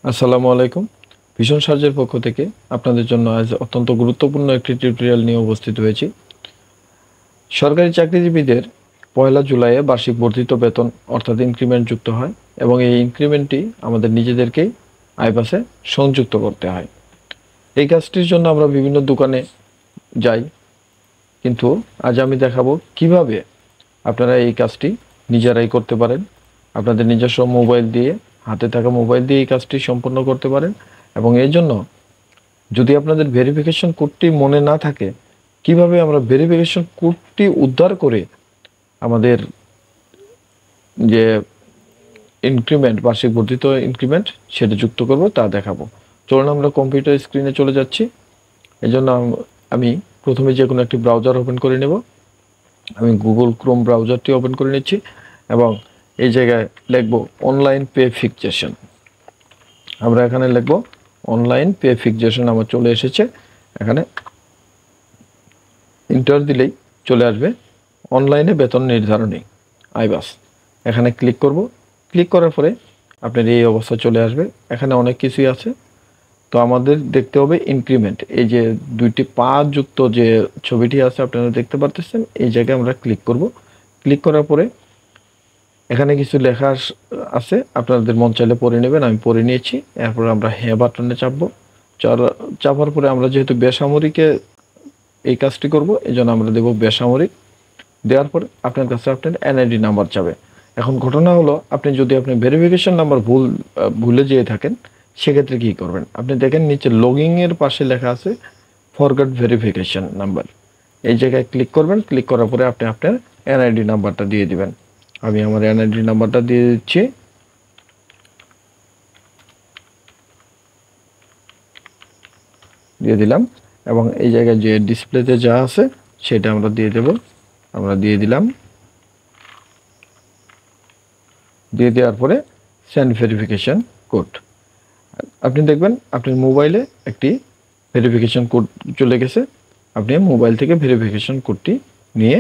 আসসালামু আলাইকুম। ভীষণ সার্জের পক্ষ থেকে আপনাদের জন্য আজ অত্যন্ত গুরুত্বপূর্ণ একটি টিউটোরিয়াল নিয়ে উপস্থিত হয়েছি। সরকারি চাকরিজীবীদের ১লা জুলাইয়ে বার্ষিক বর্ধিত বেতন অর্থাৎ ইনক্রিমেন্ট যুক্ত হয় এবং এই ইনক্রিমেন্টটি আমাদের নিজেদেরকেই আইপাসে সংযুক্ত করতে হয়। এই কাজটির জন্য আমরা বিভিন্ন দোকানে যাই, কিন্তু আজ আমি দেখাবো কিভাবে আপনারা এই কাজটি নিজেরাই করতে পারেন। আপনাদের নিজস্ব মোবাইল দিয়ে, হাতে থাকা মোবাইল দিয়ে এই কাজটি সম্পন্ন করতে পারেন এবং এর জন্য যদি আপনাদের ভেরিফিকেশন কোডটি মনে না থাকে, কিভাবে আমরা ভেরিফিকেশন কোডটি উদ্ধার করে আমাদের যে ইনক্রিমেন্ট, বার্ষিক বর্ধিত ইনক্রিমেন্ট সেটা যুক্ত করব তা দেখাবো। চলুন আমরা কম্পিউটার স্ক্রিনে চলে যাচ্ছি। এজন্য আমি প্রথমে যে কোনো একটি ব্রাউজার ওপেন করে নেব। আমি গুগল ক্রোম ব্রাউজারটি ওপেন করে নিচ্ছি এবং এই জায়গায় লিখব অনলাইন পে ফিক্সেশন। আমরা এখানে লিখব অনলাইন পে ফিক্সেশন। আমার চলে এসেছে। এখানে ইন্টার দিলেই চলে আসবে অনলাইনে বেতন নির্ধারণী আইবাস। এখানে ক্লিক করব। ক্লিক করার পরে আপনার এই অবস্থা চলে আসবে। এখানে অনেক কিছুই আছে, তো আমাদের দেখতে হবে ইনক্রিমেন্ট। এই যে দুইটি পা যুক্ত যে ছবিটি আছে আপনারা দেখতে পারতেছেন, এই জায়গায় আমরা ক্লিক করব। ক্লিক করার পরে এখানে কিছু লেখা আছে, আপনাদের মন চাইলে পড়ে নেবেন। আমি পড়ে নিয়েছি। এরপর আমরা হ্যাঁ বাটনে চাপবো। চাপার পরে আমরা যেহেতু বেসামরিকে এই কাজটি করব, এই জন্য আমরা দেব বেসামরিক। দেওয়ার পরে আপনার কাছে আপনার এনআইডি নাম্বার চাবে। এখন ঘটনা হলো, আপনি যদি আপনার ভেরিফিকেশন নাম্বার ভুলে যেয়ে থাকেন, সেক্ষেত্রে কী করবেন? আপনি দেখেন নিচে লগিংয়ের পাশে লেখা আছে ফরগট ভেরিফিকেশন নাম্বার। এই জায়গায় ক্লিক করবেন। ক্লিক করার পরে আপনি আপনার এনআইডি নাম্বারটা দিয়ে দিবেন। আমি আমার এনআইডি নাম্বারটা দিয়ে দিচ্ছি। দিয়ে দিলাম এবং এই জায়গায় যে ডিসপ্লেতে যা আছে সেটা আমরা দিয়ে দেব। আমরা দিয়ে দিলাম। দিয়ে দেওয়ার পরে সেন্ড ভেরিফিকেশন কোড। আপনি দেখবেন আপনার মোবাইলে একটি ভেরিফিকেশন কোড চলে গেছে। আপনি মোবাইল থেকে ভেরিফিকেশন কোডটি নিয়ে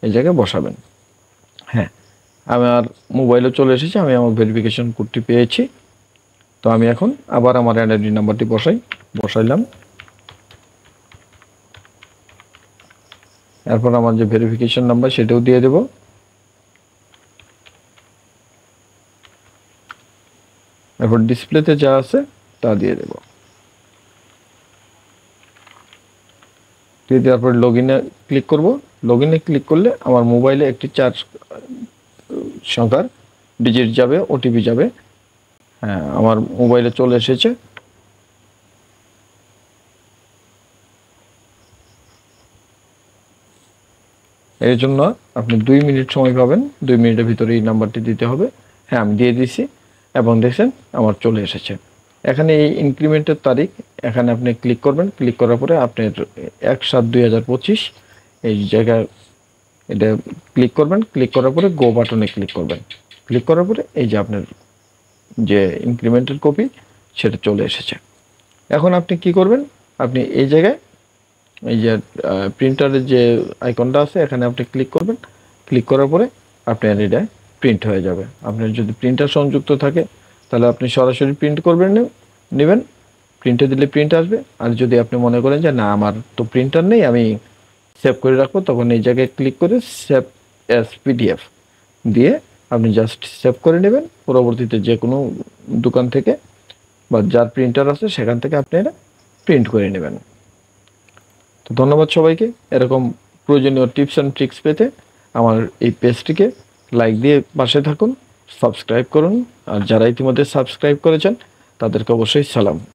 এই জায়গায় বসাবেন। হ্যাঁ, আমার মোবাইলে চলে এসেছে। আমি আমার ভেরিফিকেশন কোডটি পেয়েছি। তো আমি এখন আবার আমার এনআইডি নাম্বারটি বসাইলাম। এরপর আমার যে ভেরিফিকেশন নাম্বার সেটাও দিয়ে দেব। এরপর ডিসপ্লেতে যা আছে তা দিয়ে দেব। দিয়ে দেওয়ার পর লগইনে ক্লিক করব। লগইনে ক্লিক করলে আমার মোবাইলে একটি 4 সংখ্যার ডিজিট যাবে, ওটিপি যাবে। হ্যাঁ, আমার মোবাইলে চলে এসেছে। এর জন্য আপনি 2 মিনিট সময় পাবেন। 2 মিনিটের ভিতরে এই নাম্বারটি দিতে হবে। হ্যাঁ, আমি দিয়ে দিয়েছি এবং দেখছেন আমার চলে এসেছে। এখানে এই ইনক্রিমেন্টের তারিখ, এখানে আপনি ক্লিক করবেন। ক্লিক করার পরে আপনার 1/7/2025 এই জায়গায় এটা ক্লিক করবেন। ক্লিক করার পরে গো বাটনে ক্লিক করবেন। ক্লিক করার পরে এই যে আপনার যে ইনক্রিমেন্টের কপি সেটা চলে এসেছে। এখন আপনি কি করবেন? আপনি এই জায়গায় এই যে প্রিন্টারের যে আইকনটা আছে এখানে আপনি ক্লিক করবেন। ক্লিক করার পরে আপনার এটা প্রিন্ট হয়ে যাবে। আপনার যদি প্রিন্টার সংযুক্ত থাকে তাহলে আপনি সরাসরি প্রিন্ট করবেন, নেবেন। প্রিন্টে দিলে প্রিন্ট আসবে। আর যদি আপনি মনে করেন যে না, আমার তো প্রিন্টার নেই, আমি সেভ করে রাখবো, তখন এই জায়গায় ক্লিক করে সেভ অ্যাজ পিডিএফ দিয়ে আপনি জাস্ট সেভ করে নেবেন। পরবর্তীতে যে কোনো দোকান থেকে বা যার প্রিন্টার আছে সেখান থেকে আপনি এটা প্রিন্ট করে নেবেন। তো ধন্যবাদ সবাইকে। এরকম প্রয়োজনীয় টিপস অ্যান্ড ট্রিক্স পেতে আমার এই পেজটিকে লাইক দিয়ে পাশে থাকুন, সাবস্ক্রাইব করুন। আর যারা ইতিমধ্যে সাবস্ক্রাইব করেছেন তাদেরকে অবশ্যই সালাম।